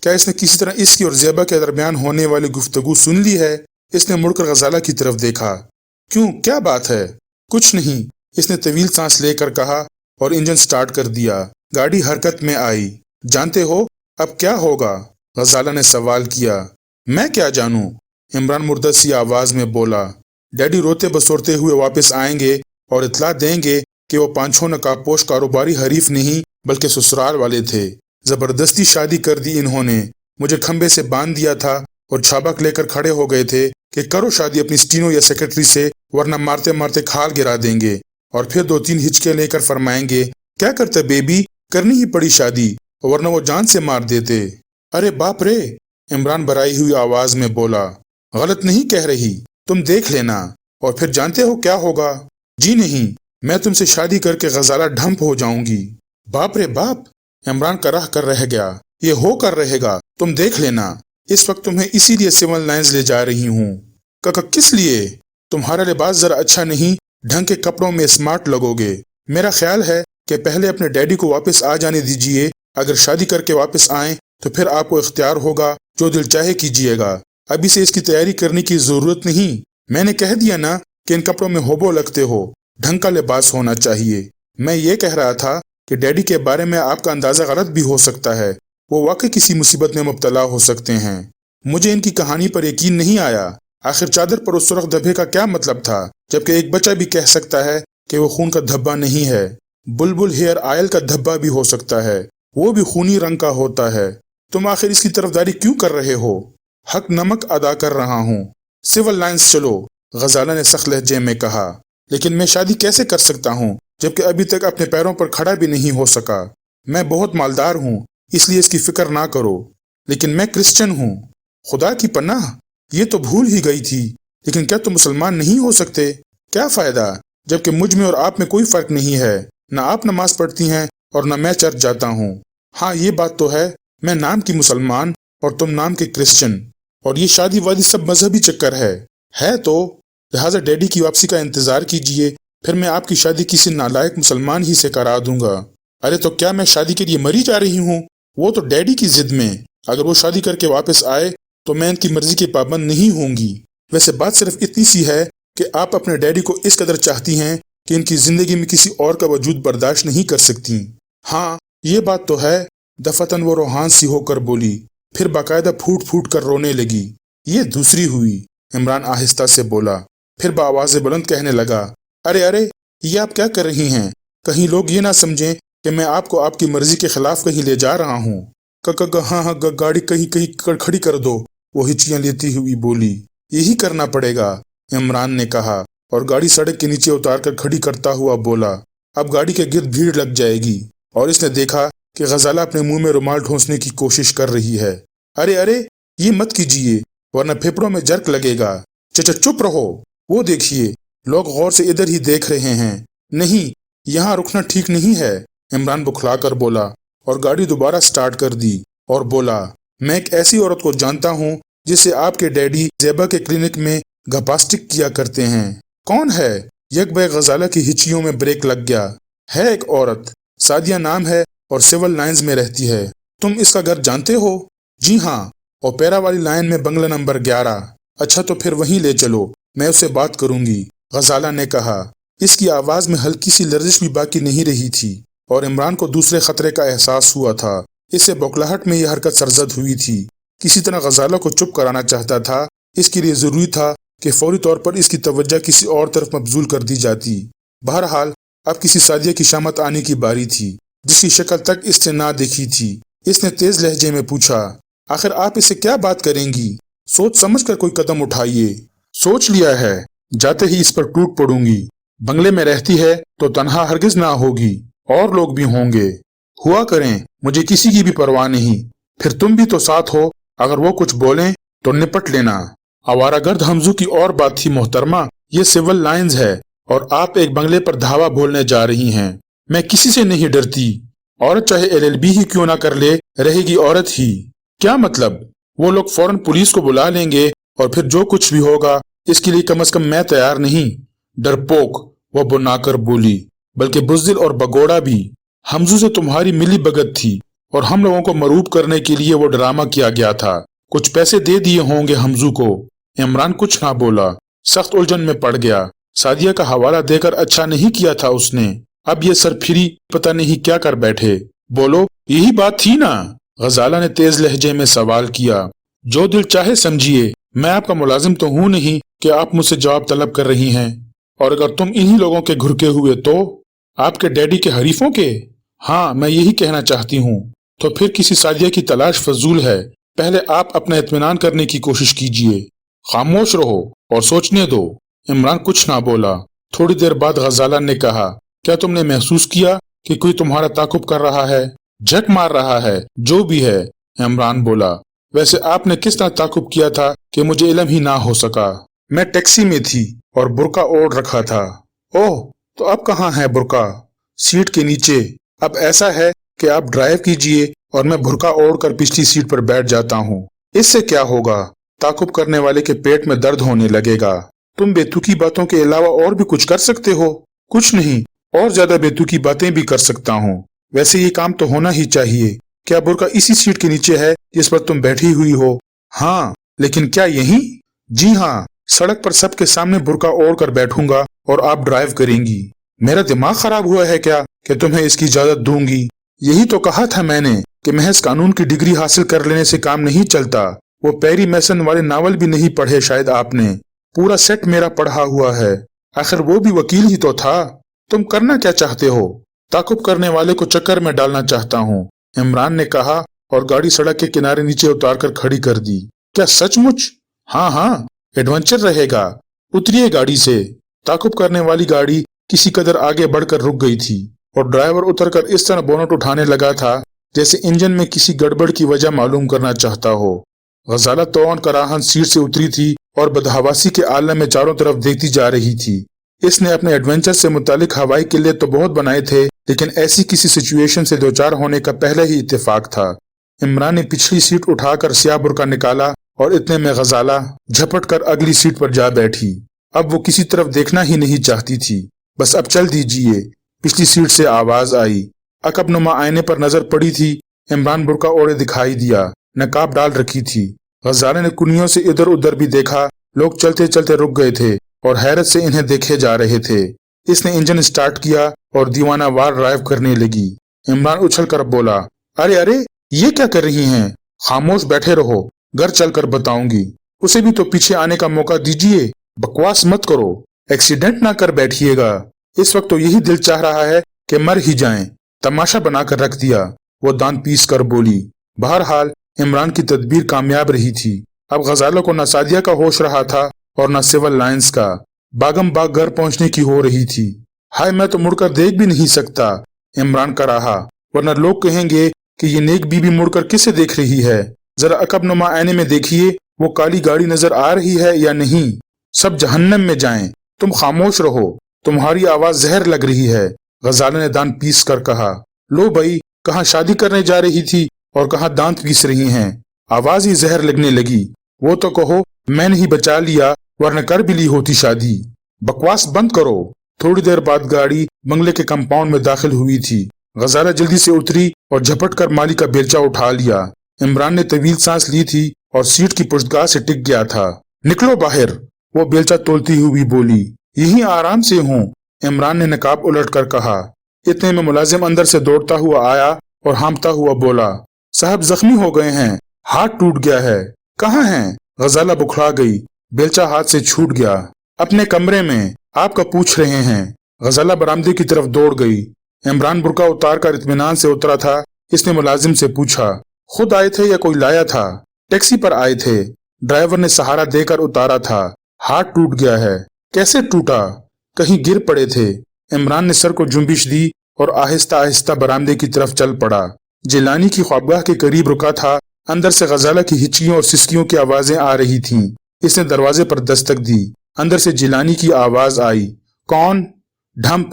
क्या इसने किसी तरह इसकी और जेबा के दरमियान होने वाली गुफ्तगू सुन ली है? इसने मुड़कर गजाला की तरफ देखा। क्यों, क्या बात है? कुछ नहीं, इसने तवील सांस लेकर कहा और इंजन स्टार्ट कर दिया। गाड़ी हरकत में आई। जानते हो अब क्या होगा? गजाला ने सवाल किया। मैं क्या जानूं? इमरान मुर्दा सी आवाज में बोला। डैडी रोते बसोरते हुए वापस आएंगे और इतला देंगे कि वो पांचों नकाबपोश कारोबारी हरीफ नहीं बल्कि ससुराल वाले थे। जबरदस्ती शादी कर दी इन्होंने। मुझे खंबे से बांध दिया था और छाबक लेकर खड़े हो गए थे कि करो शादी अपनी स्टीनो या सेक्रेटरी से, वरना मारते मारते खाल गिरा देंगे। और फिर 2-3 हिचके लेकर फरमाएंगे, क्या करते बेबी, करनी ही पड़ी शादी, वरना वो जान से मार देते। अरे बाप रे, इमरान बराई हुई आवाज में बोला। गलत नहीं कह रही, तुम देख लेना और फिर जानते हो क्या होगा? जी नहीं, मैं तुमसे शादी करके गजाला ढंप हो जाऊंगी। बाप रे बाप, इमरान कराह कर रह गया। ये हो कर रहेगा, तुम देख लेना। इस वक्त तुम्हें इसीलिए सिविल लाइंस ले जा रही हूँ। काका, किस लिए? तुम्हारा लिबास जरा अच्छा नहीं, ढंग के कपड़ों में स्मार्ट लगोगे। मेरा ख्याल है कि पहले अपने डैडी को वापस आ जाने दीजिए। अगर शादी करके वापस आए तो फिर आपको इख्तियार होगा, जो दिल चाहे कीजिएगा। अभी से इसकी तैयारी करने की जरूरत नहीं। मैंने कह दिया ना कि इन कपड़ों में होबो लगते हो, ढंग का लिबास होना चाहिए। मैं ये कह रहा था कि डैडी के बारे में आपका अंदाजा गलत भी हो सकता है। वो वाकई किसी मुसीबत में मुब्तला हो सकते हैं। मुझे इनकी कहानी पर यकीन नहीं आया। आखिर चादर पर उस सुर्ख धब्बे का क्या मतलब था, जबकि एक बच्चा भी कह सकता है कि वो खून का धब्बा नहीं है। बुलबुल हेयर ऑयल का धब्बा भी हो सकता है, वो भी खूनी रंग का होता है। तुम आखिर इसकी तरफदारी क्यों कर रहे हो? हक नमक अदा कर रहा हूँ। सिविल लाइंस चलो, गजाला ने सख्त लहजे में कहा। लेकिन मैं शादी कैसे कर सकता हूँ जबकि अभी तक अपने पैरों पर खड़ा भी नहीं हो सका? मैं बहुत मालदार हूँ, इसलिए इसकी फिक्र ना करो। लेकिन मैं क्रिश्चियन हूँ। खुदा की पनाह, ये तो भूल ही गई थी। लेकिन क्या तुम मुसलमान नहीं हो सकते? क्या फायदा, जबकि मुझ में और आप में कोई फर्क नहीं है। न आप नमाज पढ़ती हैं और न मैं चर्च जाता हूँ। हाँ, ये बात तो है, मैं नाम की मुसलमान और तुम नाम के क्रिश्चियन। और ये शादी वादी सब मजहबी चक्कर है तो लिहाजा डैडी की वापसी का इंतजार कीजिए, फिर मैं आपकी शादी किसी नालायक मुसलमान ही से करा दूंगा। अरे तो क्या मैं शादी के लिए मरी जा रही हूँ? वो तो डैडी की जिद में। अगर वो शादी करके वापस आए तो मैं इनकी मर्जी के पाबंद नहीं होंगी। वैसे बात सिर्फ इतनी सी है कि आप अपने डैडी को इस कदर चाहती हैं कि इनकी जिंदगी में किसी और का वजूद बर्दाश्त नहीं कर सकती। हाँ, ये बात तो है। दफतन वो रूहान सी होकर बोली, फिर बाकायदा फूट फूट कर रोने लगी। ये दूसरी हुई। इमरान आहिस्ता से बोला, फिर बावाज़ बुलंद कहने लगा, अरे अरे, ये आप क्या कर रही हैं? कहीं लोग ये ना समझें कि मैं आपको आपकी मर्जी के खिलाफ कहीं ले जा रहा हूँ। हाँ हाँ, गाड़ी कहीं कहीं खड़ी कर दो, वो हिचियां लेती हुई बोली। यही करना पड़ेगा, इमरान ने कहा और गाड़ी सड़क के नीचे उतारकर खड़ी करता हुआ बोला। अब गाड़ी के गिर्द भीड़ लग जाएगी। और इसने देखा कि गजाला अपने मुंह में रुमाल ठूंसने की कोशिश कर रही है। अरे अरे, ये मत कीजिए वरना फेफड़ों में जर्क लगेगा। चुप रहो, वो देखिए लोग गौर से इधर ही देख रहे हैं। नहीं, यहाँ रुकना ठीक नहीं है, इमरान बुखलाकर बोला और गाड़ी दोबारा स्टार्ट कर दी और बोला, मैं एक ऐसी औरत को जानता हूँ जिसे आपके डैडी ज़ेबा के क्लिनिक में घपास्टिक किया करते हैं। कौन है? यकबे गजाला की हिचियों में ब्रेक लग गया। है एक औरत, सादिया नाम है और सिविल लाइंस में रहती है। तुम इसका घर जानते हो? जी हाँ, ओपेरा वाली लाइन में बंगला नंबर 11। अच्छा तो फिर वहीं ले चलो, मैं उससे बात करूंगी, गजाला ने कहा। इसकी आवाज में हल्की सी लर्जिश भी बाकी नहीं रही थी और इमरान को दूसरे खतरे का एहसास हुआ था। इससे बौखलाहट में यह हरकत सरजद हुई थी। किसी तरह गजाला को चुप कराना चाहता था। इसके लिए जरूरी था कि फौरी तौर पर इसकी तवज्जो किसी और तरफ मबजूल कर दी जाती। बहरहाल अब किसी सादिया की शामत आने की बारी थी, जिसकी शक्ल तक इसने ना देखी थी। इसने तेज लहजे में पूछा, आखिर आप इससे क्या बात करेंगी? सोच समझ कर कोई कदम उठाइए। सोच लिया है, जाते ही इस पर टूट पड़ूंगी। बंगले में रहती है तो तन्हा हरगिज ना होगी, और लोग भी होंगे। हुआ करें, मुझे किसी की भी परवाह नहीं। फिर तुम भी तो साथ हो, अगर वो कुछ बोलें तो निपट लेना। आवारागर्द हमजू की और बात थी मोहतरमा, ये सिविल लाइंस है और आप एक बंगले पर धावा बोलने जा रही हैं। मैं किसी से नहीं डरती। औरत चाहे LLB ही क्यों ना कर ले, रहेगी औरत ही। क्या मतलब? वो लोग फौरन पुलिस को बुला लेंगे और फिर जो कुछ भी होगा इसके लिए कम से कम मैं तैयार नहीं। डरपोक, वो बुनाकर बोली, बल्कि बुज़दिल और बगोड़ा भी। हमजू से तुम्हारी मिली भगत थी और हम लोगों को मरूब करने के लिए वो ड्रामा किया गया था। कुछ पैसे दे दिए होंगे हमजू को। इमरान कुछ ना बोला, सख्त उलझन में पड़ गया। सादिया का हवाला देकर अच्छा नहीं किया था उसने। अब ये सरफिरी पता नहीं क्या कर बैठे। बोलो, यही बात थी ना? गजाला ने तेज लहजे में सवाल किया। जो दिल चाहे समझिए, मैं आपका मुलाजिम तो हूँ नहीं कि आप मुझसे जवाब तलब कर रही हैं। और अगर तुम इन्हीं लोगों के घुरके हुए तो आपके डैडी के हरीफों के? हाँ, मैं यही कहना चाहती हूँ। तो फिर किसी सादिया की तलाश फजूल है। पहले आप अपना इत्मीनान करने की कोशिश कीजिए। खामोश रहो और सोचने दो। इमरान कुछ ना बोला। थोड़ी देर बाद गजाला ने कहा, क्या तुमने महसूस किया कि कोई तुम्हारा ताकुब कर रहा है, झक मार रहा है? जो भी है, इमरान बोला। वैसे आपने किस तरह ताकुब किया था कि मुझे इल्म ही ना हो सका? मैं टैक्सी में थी और बुर्का ओढ़ रखा था। ओह, तो अब कहाँ है बुर्का? सीट के नीचे। अब ऐसा है कि आप ड्राइव कीजिए और मैं बुर्का ओढ़कर पिछली सीट पर बैठ जाता हूँ। इससे क्या होगा? ताकुब करने वाले के पेट में दर्द होने लगेगा। तुम बेतुकी बातों के अलावा और भी कुछ कर सकते हो? कुछ नहीं, और ज्यादा बेतुकी बातें भी कर सकता हूँ। वैसे ये काम तो होना ही चाहिए। क्या बुर्का इसी सीट के नीचे है जिस पर तुम बैठी हुई हो? हाँ, लेकिन क्या यही? जी हाँ, सड़क पर सबके सामने बुर्का ओढ़ कर बैठूंगा और आप ड्राइव करेंगी। मेरा दिमाग खराब हुआ है क्या कि तुम्हें इसकी इजाजत दूंगी? यही तो कहा था मैंने कि महज कानून की डिग्री हासिल कर लेने से काम नहीं चलता। वो पेरी मैसन वाले नावल भी नहीं पढ़े शायद आपने। पूरा सेट मेरा पढ़ा हुआ है। आखिर वो भी वकील ही तो था। तुम करना क्या चाहते हो? ताकुब करने वाले को चक्कर में डालना चाहता हूँ, इमरान ने कहा और गाड़ी सड़क के किनारे नीचे उतारकर खड़ी कर दी। क्या सचमुच? हाँ हाँ, एडवेंचर रहेगा। उतरिए गाड़ी से। ताकुब करने वाली गाड़ी किसी कदर आगे बढ़कर रुक गई थी और ड्राइवर उतरकर इस तरह बोनट उठाने लगा था जैसे इंजन में किसी गड़बड़ की वजह मालूम करना चाहता हो। गजाला तौन कराहन सीट से उतरी थी और बदहवासी के आलम में चारों तरफ देखती जा रही थी। इसने अपने एडवेंचर से मुतालिक हवाई किले तो बहुत बनाए थे, लेकिन ऐसी किसी सिचुएशन से दो चार होने का पहले ही इत्तेफाक था। इमरान ने पिछली सीट उठाकर स्याह बुर्का निकाला और इतने में गजाला झपट कर अगली सीट पर जा बैठी। अब वो किसी तरफ देखना ही नहीं चाहती थी। बस अब चल दीजिए। पिछली सीट से आवाज आई। अकबनुमा आईने पर नजर पड़ी थी। इमरान बुर्का ओढ़े दिखाई दिया, नकाब डाल रखी थी। गजाले ने कुनियों से इधर उधर भी देखा। लोग चलते चलते रुक गए थे और हैरत से इन्हें देखे जा रहे थे। इसने इंजन स्टार्ट किया और दीवाना वार ड्राइव करने लगी। इमरान उछल कर बोला, अरे अरे, ये क्या कर रही हैं? खामोश बैठे रहो, घर चलकर बताऊंगी। उसे भी तो पीछे आने का मौका दीजिए, बकवास मत करो। एक्सीडेंट ना कर बैठिएगा। इस वक्त तो यही दिल चाह रहा है कि मर ही जाएं। तमाशा बनाकर रख दिया, वो दांत पीस कर बोली। बहरहाल इमरान की तदबीर कामयाब रही थी। अब गजाला को न सादिया का होश रहा था और न सिविल लाइंस का। बागम बाग घर पहुंचने की हो रही थी। हाय, मैं तो मुड़कर देख भी नहीं सकता, इमरान का रहा, वरना लोग कहेंगे कि ये नेक बीबी मुड़कर किसे देख रही है। जरा अकब नुमा आईने में देखिए, वो काली गाड़ी नजर आ रही है या नहीं। सब जहन्नम में जाएं, तुम खामोश रहो, तुम्हारी आवाज जहर लग रही है। गजाला ने दांत पीस कर कहा। लो भाई, कहाँ शादी करने जा रही थी और कहाँ दांत पीस रही हैं। आवाज ही जहर लगने लगी। वो तो कहो मैंने ही बचा लिया, वरना कर भी ली होती शादी। बकवास बंद करो। थोड़ी देर बाद गाड़ी बंगले के कंपाउंड में दाखिल हुई थी। गजाला जल्दी से उतरी और झपट कर माली का बेलचा उठा लिया। इमरान ने तवील सांस ली थी और सीट की पुश्तगाह से टिक गया था। निकलो बाहर, वो बेलचा तोलती हुई बोली। यही आराम से हूँ, इमरान ने नकाब उलट कर कहा। इतने में मुलाजिम अंदर से दौड़ता हुआ आया और हांफता हुआ बोला, साहब जख्मी हो गए हैं, हाथ टूट गया है। कहाँ हैं? गजाला बुखला गई। बेलचा हाथ से छूट गया। अपने कमरे में, आपका पूछ रहे हैं। गजाला बरामदे की तरफ दौड़ गई। इमरान बुरका उतार कर इत्मीनान से उतरा था। इसने मुलाजिम से पूछा, खुद आए थे या कोई लाया था? टैक्सी पर आए थे, ड्राइवर ने सहारा देकर उतारा था। हाथ टूट गया है। कैसे टूटा? कहीं गिर पड़े थे। इमरान ने सर को जुम्बिश दी और आहिस्ता आहिस्ता बरामदे की तरफ चल पड़ा। जिलानी की ख्वाबगाह के करीब रुका था। अंदर से गजाला की हिचकियों और सिसकियों की आवाजें आ रही थीं। इसने दरवाजे पर दस्तक दी। अंदर से जिलानी की आवाज आई, कौन? ढंप,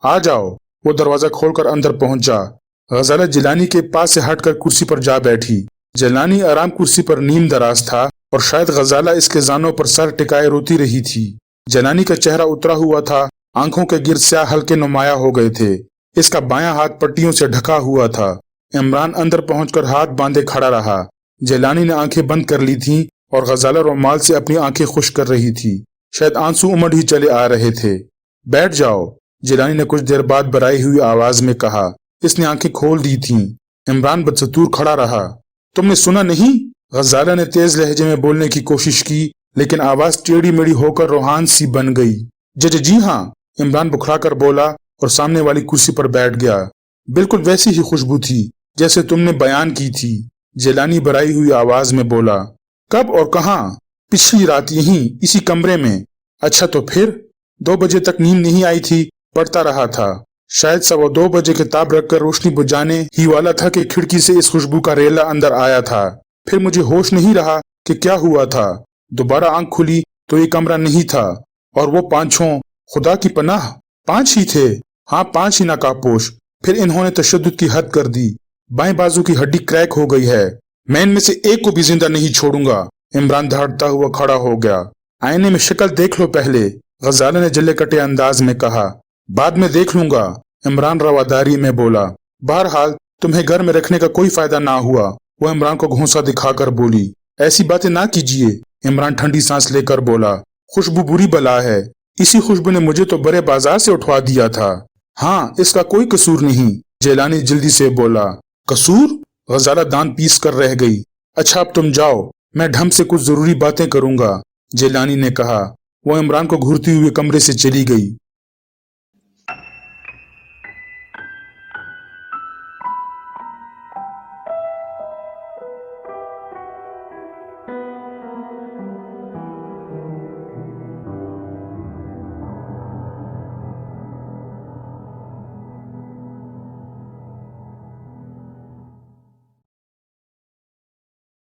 आ जाओ। वो दरवाजा खोलकर अंदर पहुंचा। गजाला जिलानी के पास से हटकर कुर्सी पर जा बैठी। जिलानी आराम कुर्सी पर नीम दराज था और शायद गजाला इसके जानों पर सर टिकाए रोती रही थी। जिलानी का चेहरा उतरा हुआ था, आंखों के गिर्द स्याह हल्के नुमाया हो गए थे। इसका बायां हाथ पट्टियों से ढका हुआ था। इमरान अंदर पहुंचकर हाथ बांधे खड़ा रहा। जिलानी ने आंखें बंद कर ली थीं और गजाला रुमाल से अपनी आंखें खुश्क कर रही थी। शायद आंसू उमड़ ही चले आ रहे थे। बैठ जाओ, जिलानी ने कुछ देर बाद बराई हुई आवाज में कहा। इसने आंखें खोल दी थीं। इमरान बदसतूर खड़ा रहा। तुमने सुना नहीं? गजाला ने तेज लहजे में बोलने की कोशिश की, लेकिन आवाज टेढ़ी मेढ़ी होकर रूहान सी बन गई। जी हाँ, इमरान बुखला कर बोला और सामने वाली कुर्सी पर बैठ गया। बिल्कुल वैसी ही खुशबू थी जैसे तुमने बयान की थी, जिलानी बराई हुई आवाज में बोला। कब और कहाँ? पिछली रात यहीं, इसी कमरे में। अच्छा, तो फिर? 2 बजे तक नींद नहीं आई थी, पढ़ता रहा था। शायद 2:15 बजे किताब रखकर रोशनी बुझाने ही वाला था कि खिड़की से इस खुशबू का रेला अंदर आया था। फिर मुझे होश नहीं रहा कि क्या हुआ था। दोबारा आंख खुली तो ये कमरा नहीं था और वो पांचों, खुदा की पनाह, 5 ही थे। हाँ, 5 ही नकाबपोश। फिर इन्होंने तशद्दुद की हद कर दी। बाएं बाजू की हड्डी क्रैक हो गई है। मैं इनमें से एक को भी जिंदा नहीं छोड़ूंगा। इमरान दहाड़ता हुआ खड़ा हो गया। आईने में शक्ल देख लो पहले, गजाला ने जल्ले कटे अंदाज में कहा। बाद में देख लूंगा, इमरान रवादारी में बोला। बहरहाल तुम्हें घर में रखने का कोई फायदा ना हुआ, वो इमरान को घूंसा दिखाकर बोली। ऐसी बातें ना कीजिए, इमरान ठंडी सांस लेकर बोला। खुशबू बुरी बला है। इसी खुशबू ने मुझे तो बड़े बाजार से उठवा दिया था। हाँ, इसका कोई कसूर नहीं, जिलानी जल्दी से बोला। कसूर? गजाला दांत पीस कर रह गई। अच्छा, अब तुम जाओ, मैं ढंग से कुछ जरूरी बातें करूंगा, जिलानी ने कहा। वो इमरान को घूरती हुए कमरे से चली गई।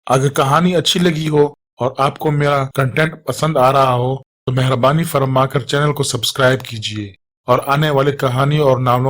अगर कहानी अच्छी लगी हो और आपको मेरा कंटेंट पसंद आ रहा हो तो मेहरबानी फरमाकर चैनल को सब्सक्राइब कीजिए और आने वाले कहानी और नावलों